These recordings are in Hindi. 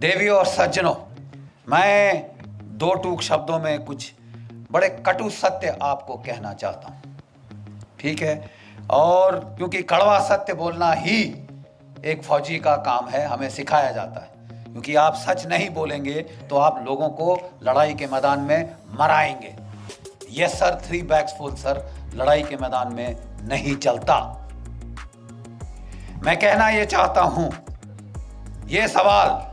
देवियों और सज्जनों, मैं दो टूक शब्दों में कुछ बड़े कटु सत्य आपको कहना चाहता हूँ, ठीक है। और क्योंकि कड़वा सत्य बोलना ही एक फौजी का काम है, हमें सिखाया जाता है। क्योंकि आप सच नहीं बोलेंगे तो आप लोगों को लड़ाई के मैदान में मराएंगे। Yes sir, 3 bags full sir, लड़ाई के मैदान में नहीं चलता। मैं कहना ये चाहता हूं, ये सवाल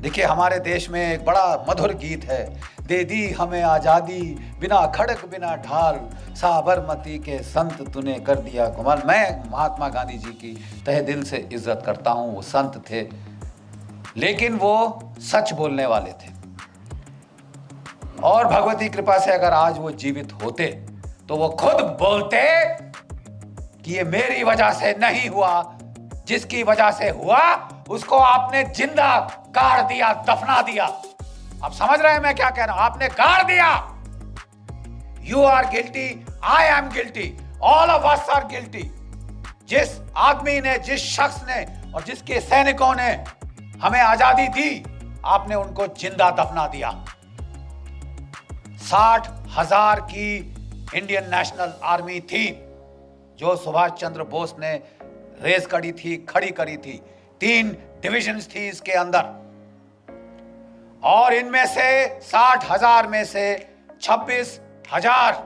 देखिए, हमारे देश में एक बड़ा मधुर गीत है, दे दी हमें आज़ादी बिना खड़क बिना ढाल, साबरमती के संत तूने कर दिया कमाल। मैं महात्मा गांधी जी की तहे दिल से इज्जत करता हूँ। वो संत थे, लेकिन वो सच बोलने वाले थे। और भगवती कृपा से अगर आज वो जीवित होते तो वो खुद बोलते कि ये मेरी वजह से नहीं हुआ, जिसकी वजह से हुआ उसको आपने जिंदा गाड़ दिया, दफना दिया। आप समझ रहे हैं मैं क्या कह रहा हूं? आपने गाड़ दिया। You are guilty, I am guilty, all of us are guilty. जिस आदमी ने, जिस शख्स ने और जिसके सैनिकों ने हमें आजादी दी, आपने उनको जिंदा दफना दिया। 60,000 की इंडियन नेशनल आर्मी थी जो सुभाष चंद्र बोस ने रेस करी थी, खड़ी करी थी। 3 डिविजन्स थी इसके अंदर, और इनमें से 60,000 में से 26,000,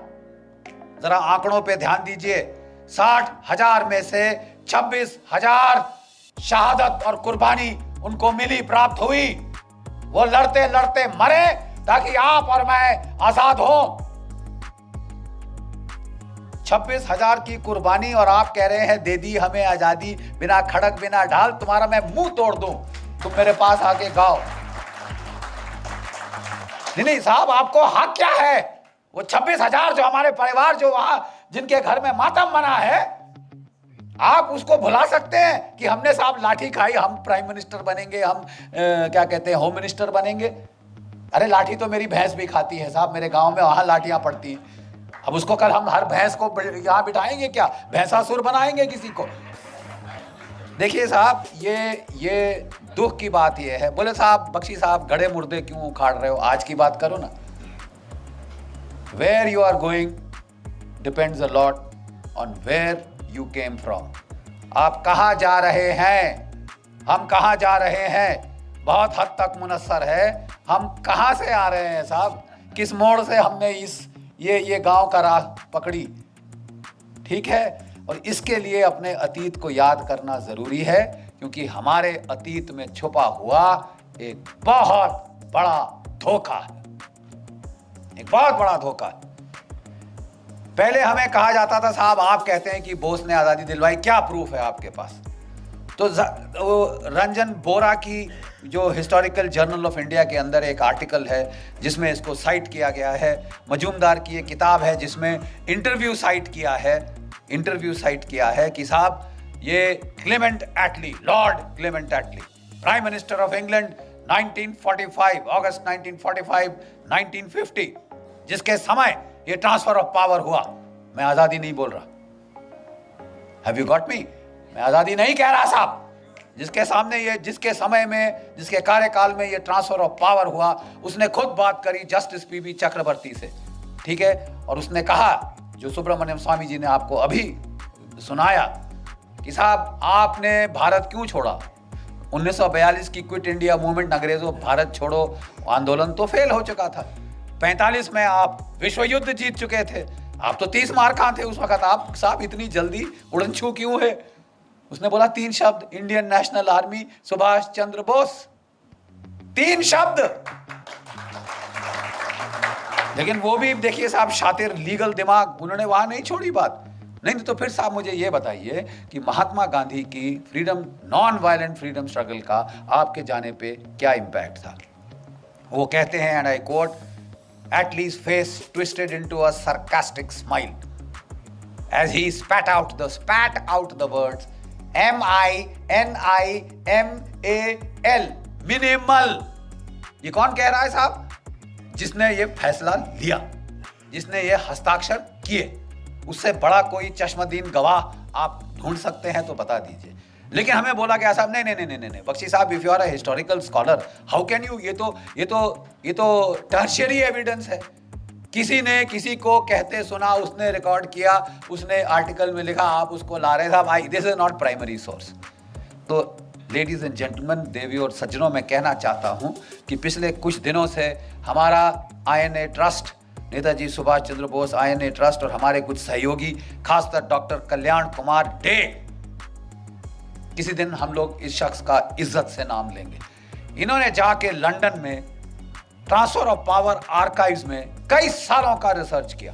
जरा आंकड़ों पे ध्यान दीजिए, 60,000 में से 26,000 शहादत और कुर्बानी उनको मिली, प्राप्त हुई। वो लड़ते लड़ते मरे ताकि आप और मैं आजाद हो। 26,000 की कुर्बानी, और आप कह रहे हैं दे दी हमें आजादी बिना खड़क बिना ढाल। तुम्हारा मैं मुंह तोड़ दूं, तुम मेरे पास आके गाओ। नहीं साहब, आपको हक क्या है? वो 26,000 जो हमारे परिवार, जो वहां जिनके घर में मातम मना है, आप उसको भुला सकते हैं कि हमने साहब लाठी खाई, हम प्राइम मिनिस्टर बनेंगे, हम क्या कहते हैं, होम मिनिस्टर बनेंगे। अरे लाठी तो मेरी भैंस भी खाती है साहब, मेरे गांव में वहां लाठियां पड़ती हैं। अब उसको कल हम हर भैंस को यहां बिठाएंगे क्या? भैंसासुर बनाएंगे किसी को? देखिए साहब, ये दुख की बात ये है। बोले साहब, बख्शी साहब, गड़े मुर्दे क्यों उखाड़ रहे हो? आज की बात करो ना। Where you are going depends a lot on where you came from. आप कहाँ जा रहे हैं, हम कहाँ जा रहे हैं, बहुत हद तक मुनस्सर है हम कहाँ से आ रहे हैं साहब, किस मोड़ से हमने ये गांव का राह पकड़ी, ठीक है। और इसके लिए अपने अतीत को याद करना जरूरी है, क्योंकि हमारे अतीत में छुपा हुआ एक बहुत बड़ा धोखा है, एक बहुत बड़ा धोखा है। पहले हमें कहा जाता था साहब, आप कहते हैं कि बोस ने आजादी दिलवाई, क्या प्रूफ है आपके पास? तो रंजन बोरा की जो हिस्टोरिकल जर्नल ऑफ इंडिया के अंदर एक आर्टिकल है जिसमें इसको साइट किया गया है। मजूमदार की एक किताब है जिसमें इंटरव्यू साइट किया है कि साहब ये Clement Attlee, Lord Clement Attlee, prime minister of England 1945, अगस्त 1945, 1950, जिसके समय ये ट्रांसफर ऑफ पावर हुआ। मैं आजादी नहीं बोल रहा, हैव यू गॉट मी? मैं आजादी नहीं कह रहा साहब। जिसके सामने ये, जिसके समय में, जिसके कार्यकाल में ये ट्रांसफर ऑफ पावर हुआ, उसने खुद बात करी जस्टिस पीबी चक्रवर्ती से, ठीक है। और उसने कहा, जो सुब्रमण्यम स्वामी जी ने आपको अभी सुनाया, कि साहब आपने भारत क्यों छोड़ा? 1942 की क्विट इंडिया मूवमेंट, अंग्रेजों भारत छोड़ो आंदोलन तो फेल हो चुका था। 45 में आप विश्व युद्ध जीत चुके थे, आप तो 30 मार खां थे उस वक्त। आप साहब इतनी जल्दी उड़नछू क्यों है? उसने बोला 3 शब्द, Indian national army, Subhash Chandra Bose, 3 शब्द। लेकिन वो भी देखिए साहब, शातिर, लीगल दिमाग, उन्होंने वहां नहीं छोड़ी बात। नहीं तो फिर साहब मुझे ये बताइए कि महात्मा गांधी की freedom, non violent freedom struggle का आपके जाने पे क्या इंपैक्ट था? वो कहते हैं, and I quote, Attlee's face twisted into a sarcastic smile as he spat out the words MINIMAL, minimal। ये कौन कह रहा है साहब? जिसने ये फैसला लिया, जिसने ये हस्ताक्षर किए। उससे बड़ा कोई चश्मदीन गवाह आप ढूंढ सकते हैं तो बता दीजिए। लेकिन हमें बोला गया साहब नहीं नहीं नहीं नहीं नहीं बख्शी साहब, if you are a historical scholar how can you, ये तो टर्शियरी एविडेंस है। किसी ने किसी को कहते सुना, उसने रिकॉर्ड किया, उसने आर्टिकल में लिखा, आप उसको ला रहे साहब, I this is not primary source. तो लेडीज एंड जेंटलमैन, देवी और सज्जनों, मैं कहना चाहता हूं कि पिछले कुछ दिनों से हमारा INA trust, Netaji Subhash Chandra Bose INA trust और हमारे कुछ सहयोगी, खासकर डॉक्टर कल्याण कुमार डे, किसी दिन हम लोग इस शख्स का इज्जत से नाम लेंगे। इन्होंने जाके लंदन में ट्रांसफर ऑफ पावर आर्काइव्स में कई सालों का रिसर्च किया।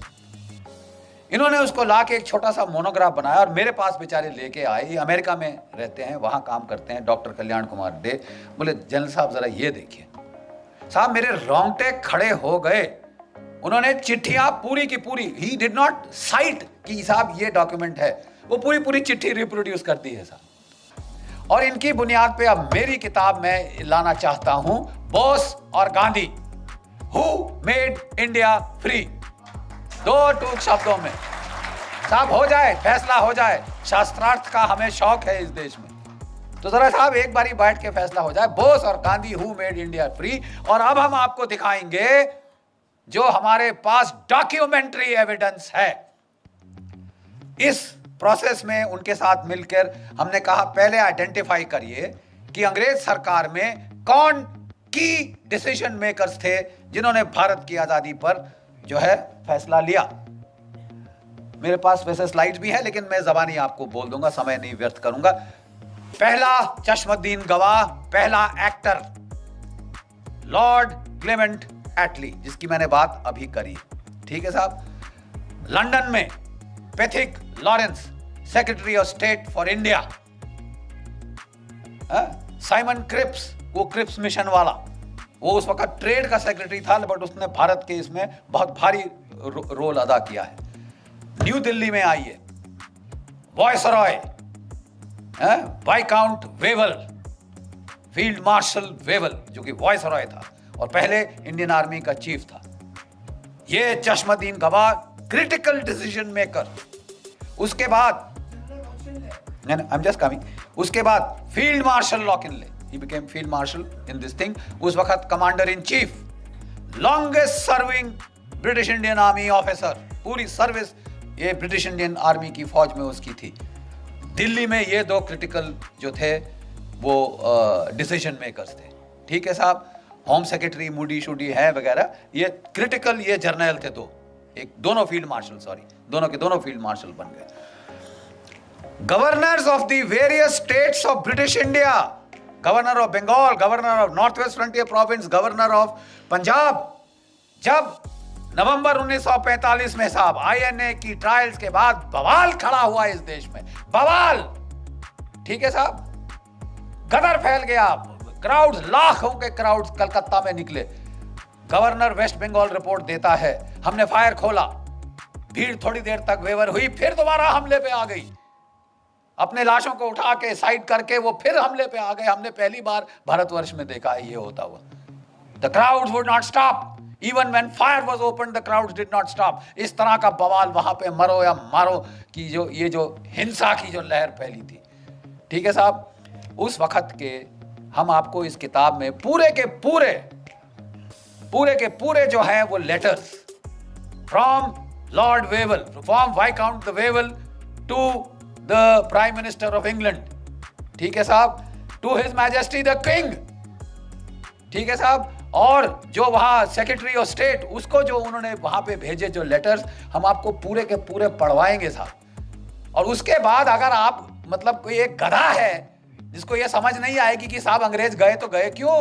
इन्होंने उसको लाके एक छोटा सा मोनोग्राफ बनाया और मेरे पास बेचारे लेके आए। ये अमेरिका में रहते हैं, वहां काम करते हैं, डॉक्टर कल्याण कुमार डे। बोले जनरल साहब जरा ये देखिए। साहब मेरे रोंगटे खड़े हो गए। उन्होंने चिट्ठियां पूरी की पूरी, ही डिड नॉट साइट कि साहब ये डॉक्यूमेंट है, वो पूरी पूरी चिट्ठी रिप्रोड्यूस करती है साहब। और इनकी बुनियाद पे अब मेरी किताब में लाना चाहता हूं, बोस और Gandhi, who made India free. दो टूक शब्दों में साहब हो जाए, फैसला हो जाए। शास्त्रार्थ का हमें शौक है इस देश में, तो जरा साहब एक बारी बैठ के फैसला हो जाए, बोस और Gandhi, who made India free. और अब हम आपको दिखाएंगे जो हमारे पास डॉक्यूमेंट्री एविडेंस है। इस प्रोसेस में उनके साथ मिलकर हमने कहा पहले आइडेंटिफाई करिए कि अंग्रेज सरकार में कौन की डिसीजन मेकर्स थे जिन्होंने भारत की आजादी पर जो है फैसला लिया। मेरे पास वैसे स्लाइड्स भी है, लेकिन मैं जबानी आपको बोल दूंगा, समय नहीं व्यर्थ करूंगा। पहला चश्मदीन गवाह, पहला एक्टर लॉर्ड क्लेमेंट एटली, जिसकी मैंने बात अभी करी, ठीक है साहब। लंदन में Pethick Lawrence, secretary of state for India. Simon Cripps, वो क्रिप्स मिशन वाला, वो उस वक्त ट्रेड का सेक्रेटरी था, बट उसने भारत के इसमें बहुत भारी रोल अदा किया है। न्यू दिल्ली में आइए, viceroy, viscount Wavell, field marshal Wavell, जो कि वॉयसरॉय था और पहले इंडियन आर्मी का चीफ था। ये चश्मदीन गवाह, क्रिटिकल डिसीजन मेकर। उसके बाद उसके बाद फील्ड मार्शल लॉकिनले, he became field marshal in this thing, उस वक्त commander in chief, longest serving British Indian army officer, पूरी सर्विस ये ब्रिटिश इंडियन आर्मी की फौज में उसकी थी। दिल्ली में ये दो क्रिटिकल जो थे वो डिसीजन मेकर्स थे, ठीक है साहब। होम सेक्रेटरी मूडी शूडी है वगैरह, ये क्रिटिकल, ये जर्नल थे दो, एक दोनों फील्ड मार्शल, सॉरी दोनों के दोनों फील्ड मार्शल बन गए। Governors of the various states of British India, governor of Bengal, governor of North West Frontier Province, governor of Punjab. जब नवंबर 1945 में साहब INA की ट्रायल्स के बाद बवाल खड़ा हुआ इस देश में, बवाल, ठीक है साहब, गदर फैल गया, क्राउड्स, लाखों के क्राउड्स कलकत्ता में निकले। गवर्नर वेस्ट बंगाल रिपोर्ट देता है, हमने फायर खोला, भीड़ थोड़ी देर तक वेवर हुई, फिर दोबारा हमले पे आ गई। अपने लाशों को उठा के साइड करके वो फिर हमले पे आ गए। हमने पहली बार भारतवर्ष में देखा है ये होता हुआ। The crowds would not stop, even when fire was open the crowds did not stop. इस तरह का बवाल वहां पे, मरो या मारो की जो ये जो हिंसा की जो लहर फैली थी, ठीक है साहब। उस वक्त के हम आपको इस किताब में पूरे के पूरे जो है वो letters from Lord Wavell, from viscount the Wavell to the prime minister of England, ठीक है साहब, to his majesty the king, ठीक है साहब। और जो वहां सेक्रेटरी ऑफ स्टेट, उसको जो उन्होंने वहां पे भेजे जो लेटर्स, हम आपको पूरे के पूरे पढ़वाएंगे साहब। और उसके बाद अगर आप मतलब कोई एक गधा है जिसको ये समझ नहीं आएगी कि साहब अंग्रेज गए तो गए क्यों।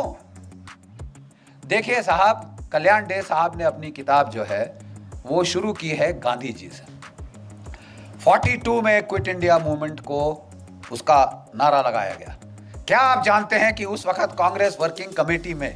देखिए साहब, कल्याण डे साहब ने अपनी किताब जो है वो शुरू की है गांधी जी से। 42 में क्विट इंडिया मूवमेंट को उसका नारा लगाया गया। क्या आप जानते हैं कि उस वक्त कांग्रेस वर्किंग कमेटी में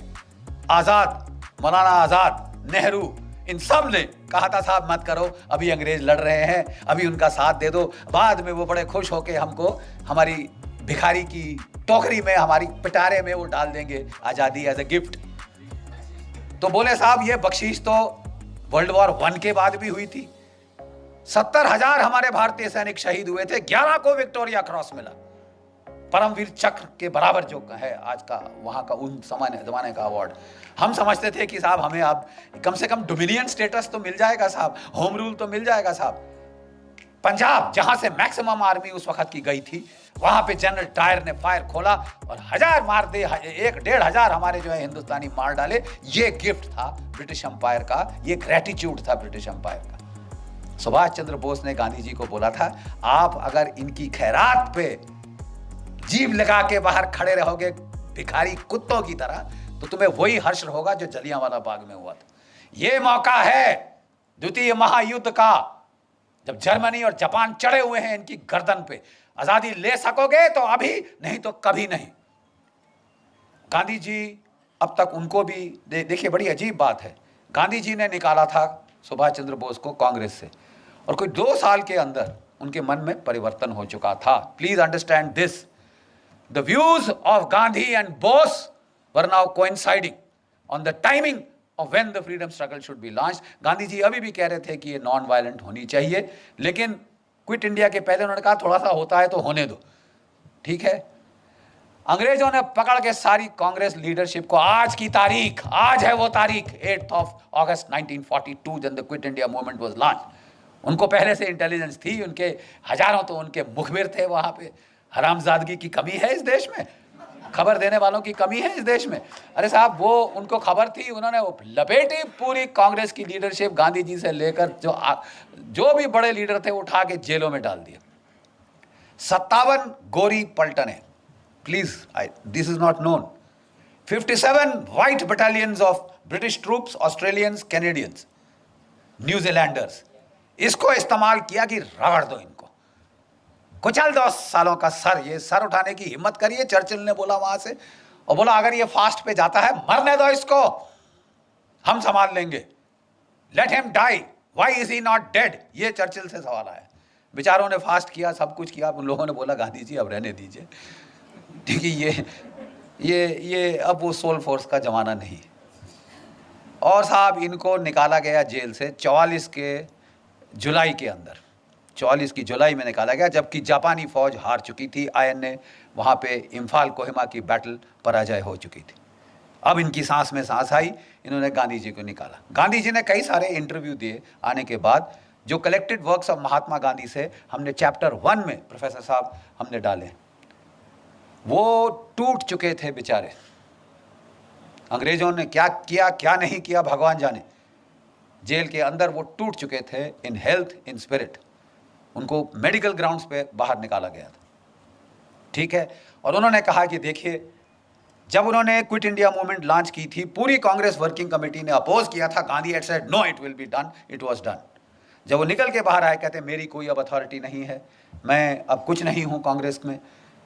आजाद, मौलाना आजाद, नेहरू, इन सब ने कहा था साहब मत करो, अभी अंग्रेज लड़ रहे हैं, अभी उनका साथ दे दो, बाद में वो बड़े खुश होके हमको हमारी भिखारी की टोकरी में, हमारी पिटारे में वो डाल देंगे आजादी एज ए गिफ्ट। तो बोले साहब ये बख्शीश तो वर्ल्ड वॉर 1 के बाद भी हुई थी। 70,000 हमारे भारतीय सैनिक शहीद हुए थे, 11 को विक्टोरिया क्रॉस मिला, परमवीर चक्र के बराबर जो है आज का वहाँ का उन जमाने का अवार्ड। हम समझते थे कि साहब हमें अब कम से कम डोमिनियन स्टेटस तो मिल जाएगा साहब, होम रूल तो मिल जाएगा साहब। पंजाब जहां से मैक्सिमम आर्मी उस वक्त की गई थी, वहां पे जनरल डायर ने फायर खोला और 1000 मार दे, 1-1,500 हमारे जो है हिंदुस्तानी मार डाले। ये गिफ्ट था ब्रिटिश एम्पायर का, ये ग्रेटिट्यूड था ब्रिटिश एम्पायर का। सुभाष चंद्र बोस ने गांधी जी को बोला था, आप अगर इनकी खैरात पे जीभ लगा के बाहर खड़े रहोगे भिखारी कुत्तों की तरह, तो तुम्हें वही हर्ष होगा जो जलियांवाला बाग में हुआ था। ये मौका है द्वितीय महायुद्ध का, जब जर्मनी और जापान चढ़े हुए हैं इनकी गर्दन पे। आजादी ले सकोगे तो अभी, नहीं तो कभी नहीं। गांधी जी अब तक उनको भी देखिए, बड़ी अजीब बात है, गांधी जी ने निकाला था सुभाष चंद्र बोस को कांग्रेस से, और कोई 2 साल के अंदर उनके मन में परिवर्तन हो चुका था। Please understand this, the views of Gandhi and Bose were now coinciding on the timing of when the freedom struggle should be launched। Gandhi ji अभी भी कह रहे थे कि ये नॉन वायलेंट होनी चाहिए, लेकिन क्विट इंडिया के पहले उन्होंने कहा थोड़ा सा होता है तो होने दो, ठीक है। अंग्रेजों ने पकड़ के सारी कांग्रेस लीडरशिप को, आज की तारीख, आज है वो तारीख 8 अगस्त 1942 जब the quit India movement was launch. उनको पहले से इंटेलिजेंस थी, उनके हजारों तो उनके मुखबिर थे वहां पे। हरामजादगी की कमी है इस देश में, खबर देने वालों की कमी है इस देश में। अरे साहब, वो उनको खबर थी, उन्होंने वो लपेटी पूरी कांग्रेस की लीडरशिप, गांधी जी से लेकर जो भी बड़े लीडर थे उठा के जेलों में डाल दिया। 57 गोरी पलटने, please this is not known. 57 white battalions of British troops, Australians, Canadians, New Zealanders, इसको इस्तेमाल किया कि रगड़ दो इनको, कुचल 10 सालों का सर। ये सर उठाने की हिम्मत करिए, चर्चिल ने बोला वहां से, और बोला अगर ये फास्ट पे जाता है मरने दो इसको, हम संभाल लेंगे, let him die, why is he not dead. ये चर्चिल से सवाल आया। बेचारों ने फास्ट किया, सब कुछ किया, उन लोगों ने बोला गांधी जी अब रहने दीजिए, ठीक है, ये अब वो सोल फोर्स का जमाना नहीं। और साहब इनको निकाला गया जेल से 44 के जुलाई के अंदर, 44 की जुलाई में निकाला गया, जबकि जापानी फौज हार चुकी थी। INA वहाँ पे इम्फाल कोहिमा की बैटल पराजय हो चुकी थी। अब इनकी सांस में सांस आई, इन्होंने गांधी जी को निकाला। गांधी जी ने कई सारे इंटरव्यू दिए आने के बाद, जो collected works of Mahatma Gandhi से हमने चैप्टर 1 में प्रोफेसर साहब हमने डाले, वो टूट चुके थे बेचारे। अंग्रेजों ने क्या किया क्या नहीं किया भगवान जाने, जेल के अंदर वो टूट चुके थे, इन हेल्थ, इन स्पिरिट। उनको मेडिकल ग्राउंड्स पे बाहर निकाला गया था, ठीक है। और उन्होंने कहा कि देखिए, जब उन्होंने क्विट इंडिया मूवमेंट लॉन्च की थी, पूरी कांग्रेस वर्किंग कमेटी ने अपोज किया था। Gandhi had said no it will be done, it was done. जब वो निकल के बाहर आए, कहते मेरी कोई अब अथॉरिटी नहीं है, मैं अब कुछ नहीं हूं कांग्रेस में,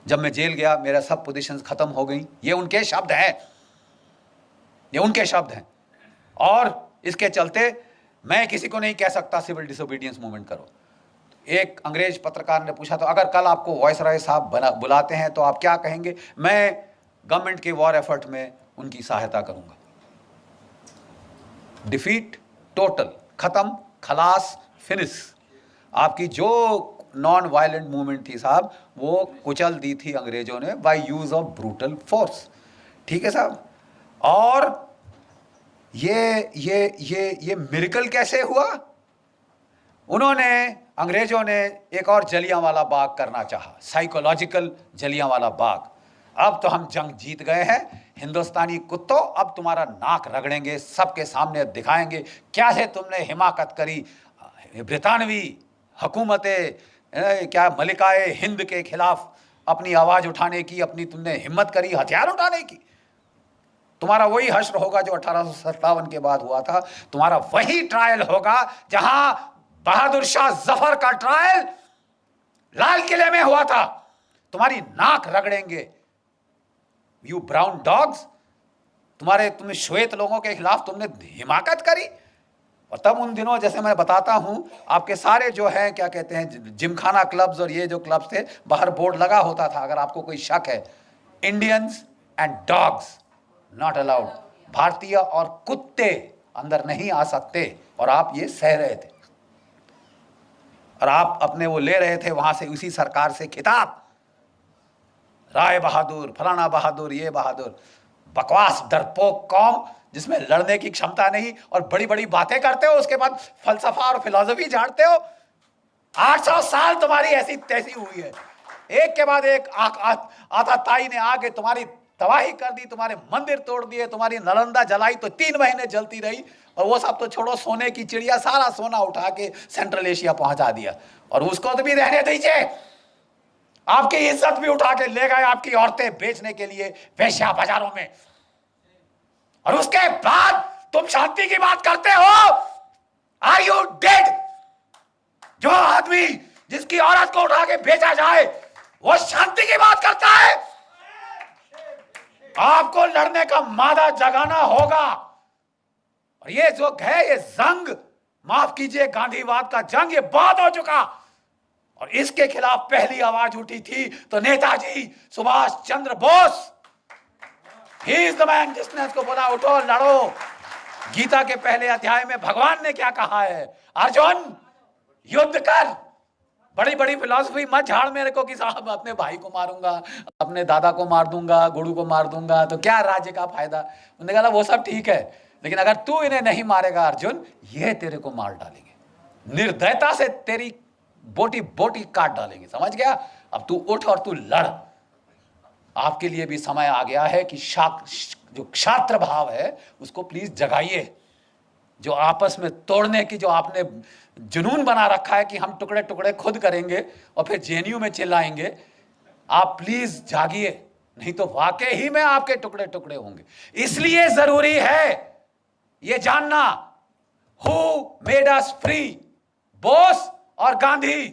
जब मैं जेल गया मेरा सब पोजीशंस खत्म हो गई। ये उनके शब्द हैं, ये उनके शब्द हैं। और इसके चलते मैं किसी को नहीं कह सकता सिविल डिसोबीडियंस मूवमेंट करो। एक अंग्रेज पत्रकार ने पूछा, तो अगर कल आपको वायसराय साहब बुलाते हैं तो आप क्या कहेंगे? मैं गवर्नमेंट के वॉर एफर्ट में उनकी सहायता करूंगा। डिफीट, टोटल, खत्म, खलास, फिनिश। आपकी जो नॉन वायलेंट मूवमेंट थी साहब, वो कुचल दी थी अंग्रेजों ने by use of brutal force, ठीक है साहब। और ये मिरेकल कैसे हुआ? उन्होंने, अंग्रेजों ने एक और जलियांवाला बाग करना चाहा, साइकोलॉजिकल जलियांवाला बाग। अब तो हम जंग जीत गए हैं, हिंदुस्तानी कुत्तों, अब तुम्हारा नाक रगड़ेंगे, सबके सामने दिखाएंगे क्या है तुमने हिमाकत करी, ब्रितानवी हुकूमतें, क्या मलिकाए हिंद के खिलाफ अपनी आवाज उठाने की, अपनी तुमने हिम्मत करी हथियार उठाने की। तुम्हारा वही हश्र होगा जो 1857 के बाद हुआ था। तुम्हारा वही ट्रायल होगा जहां बहादुर शाह जफर का ट्रायल लाल किले में हुआ था। तुम्हारी नाक रगड़ेंगे, यू ब्राउन डॉग्स। तुम्हें श्वेत लोगों के खिलाफ तुमने हिमाकत करी। और तब उन दिनों, जैसे मैं बताता हूं, आपके सारे जो है क्या कहते हैं जिमखाना क्लब्स और ये जो क्लब्स थे, बाहर बोर्ड लगा होता था, अगर आपको कोई शक है, Indians and dogs not allowed. भारतीय और कुत्ते अंदर नहीं आ सकते। और आप ये सह रहे थे, और आप अपने वो ले रहे थे वहां से, उसी सरकार से खिताब। राय बहादुर, फलाना बहादुर, ये बहादुर, बकवास डरपोक कौम जिसमें लड़ने की क्षमता नहीं और बड़ी बड़ी बातें करते हो, उसके बाद फलसफा और फिलॉसफी झाड़ते हो। 800 साल तुम्हारी ऐसी तैसी हुई है, एक के बाद एक आताताई ने आके तुम्हारी तबाही कर दी, तुम्हारे मंदिर तोड़ दिए, तुम्हारी नालंदा जलाई तो 3 महीने जलती रही, और वो सब तो छोड़ो, सोने की चिड़िया सारा सोना उठा के सेंट्रल एशिया पहुंचा दिया, और उसको तो भी रहने दीजिए। आपकी इज्जत भी उठा के ले गए आपकी औरतें बेचने के लिए वेश्या बाजारों में, और उसके बाद तुम शांति की बात करते हो। Are you dead? जो आदमी जिसकी औरत को उठा के बेचा जाए वो शांति की बात करता है। आपको लड़ने का मादा जगाना होगा, और ये जो है ये जंग, माफ कीजिए गांधीवाद का जंग, ये बहुत हो चुका, और इसके खिलाफ पहली आवाज उठी थी तो Netaji Subhash Chandra Bose, he is the man जिसने इसको बोला उठो लड़ो। गीता के पहले अध्याय में भगवान ने क्या कहा है? अर्जुन युद्ध कर। बड़ी बड़ी फिलॉसफी मत झाड़ मेरे को कि साहब अपने भाई को मारूंगा, अपने दादा को मार दूंगा, गुरु को मार दूंगा तो क्या राज्य का फायदा। उन्होंने कहा वो सब ठीक है, लेकिन अगर तू इन्हें नहीं मारेगा अर्जुन, ये तेरे को मार डालेंगे, निर्दयता से तेरी बोटी बोटी काट डालेंगे, समझ गया? अब तू उठ और तू लड़। आपके लिए भी समय आ गया है कि जो क्षात्र भाव है उसको प्लीज जगाइए। जो आपस में तोड़ने की जो आपने जुनून बना रखा है कि हम टुकड़े टुकड़े खुद करेंगे और फिर जेएनयू में चिल्लाएंगे, आप प्लीज जागिए, नहीं तो वाकई ही में आपके टुकड़े टुकड़े होंगे। इसलिए जरूरी है ये जानना, who made us free, Bose और गांधी।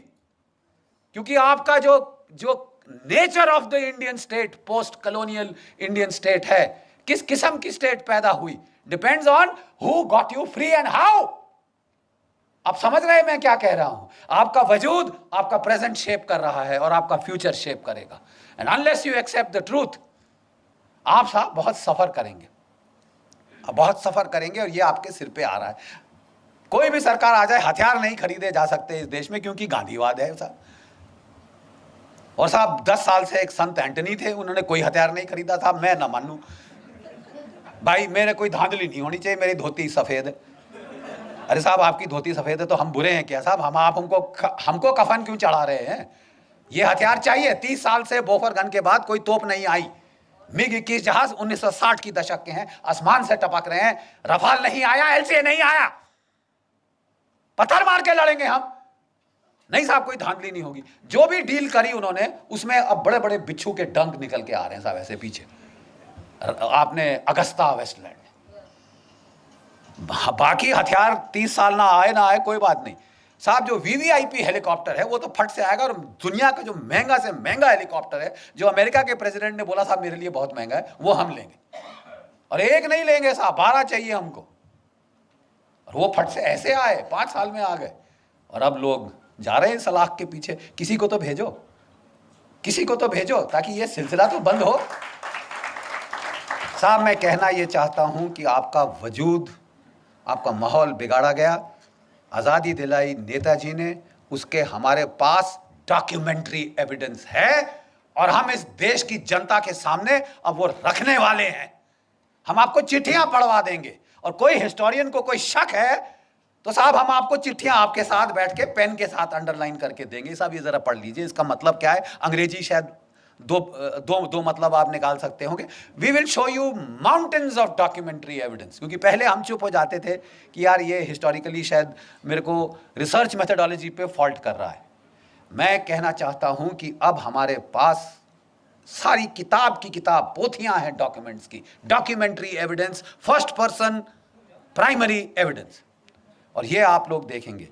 क्योंकि आपका जो nature of the Indian state, post colonial Indian state है, किस किस्म की स्टेट पैदा हुई, depends on who got you free and how. आप समझ रहे हैं मैं क्या कह रहा हूं? आपका वजूद आपका प्रेजेंट शेप कर रहा है और आपका फ्यूचर शेप करेगा। And unless you accept the truth, आप साहब बहुत सफर करेंगे, बहुत सफर करेंगे, और ये आपके सिर पे आ रहा है। कोई भी सरकार आ जाए, हथियार नहीं खरीदे जा सकते इस देश में, क्योंकि गांधीवाद है साहब। और साहब 10 साल से एक संत एंटनी थे, उन्होंने कोई हथियार नहीं खरीदा था। मैं ना मानूं भाई, मेरे कोई धांधली नहीं होनी चाहिए, मेरी धोती सफेद है। अरे साहब आपकी धोती सफेद है तो हम बुरे हैं क्या साहब? आप हमको कफन क्यों चढ़ा रहे हैं? ये हथियार चाहिए। 30 साल से बोफर गन के बाद कोई तोप नहीं आई। मिग 21 जहाज 1960 की दशक के हैं, आसमान से टपक रहे हैं। रफाल नहीं आया, एलसीए नहीं आया, पत्थर मार के लड़ेंगे हम। नहीं साहब, कोई धांधली नहीं होगी। जो भी डील करी उन्होंने, उसमें अब बड़े बड़े बिच्छू के डंक निकल के आ रहे हैं साहब ऐसे पीछे। आपने अगस्ता वेस्टलैंड, बाकी हथियार 30 साल ना आए कोई बात नहीं साहब। जो वीवीआईपी हेलीकॉप्टर है वो तो फट से आएगा, और दुनिया का जो महंगा से महंगा हेलीकॉप्टर है, जो अमेरिका के प्रेसिडेंट ने बोला साहब मेरे लिए बहुत महंगा है, वो हम लेंगे। और एक नहीं लेंगे साहब, 12 चाहिए हमको। और वो फट से ऐसे आए, 5 साल में आ गए, और अब लोग जा रहे हैं सलाख के पीछे। किसी को तो भेजो, किसी को तो भेजो, ताकि ये सिलसिला तो बंद हो साहब। मैं कहना ये चाहता हूं कि आपका वजूद, आपका माहौल बिगाड़ा गया। आज़ादी दिलाई नेताजी ने, उसके हमारे पास डॉक्यूमेंट्री एविडेंस है, और हम इस देश की जनता के सामने अब वो रखने वाले हैं। हम आपको चिट्ठियां पढ़वा देंगे, और कोई हिस्टोरियन को कोई शक है तो साहब हम आपको चिट्ठियां आपके साथ बैठ के पेन के साथ अंडरलाइन करके देंगे। साहब ये जरा पढ़ लीजिए, इसका मतलब क्या है। अंग्रेजी शायद दो मतलब आप निकाल सकते होंगे। We will show you mountains of documentary evidence. क्योंकि पहले हम चुप हो जाते थे कि यार ये हिस्टोरिकली शायद मेरे को रिसर्च मेथडोलॉजी पे फॉल्ट कर रहा है। मैं कहना चाहता हूं कि अब हमारे पास सारी किताब की किताब पोथियां हैं डॉक्यूमेंट्स की, documentary evidence, first person primary evidence, और ये आप लोग देखेंगे।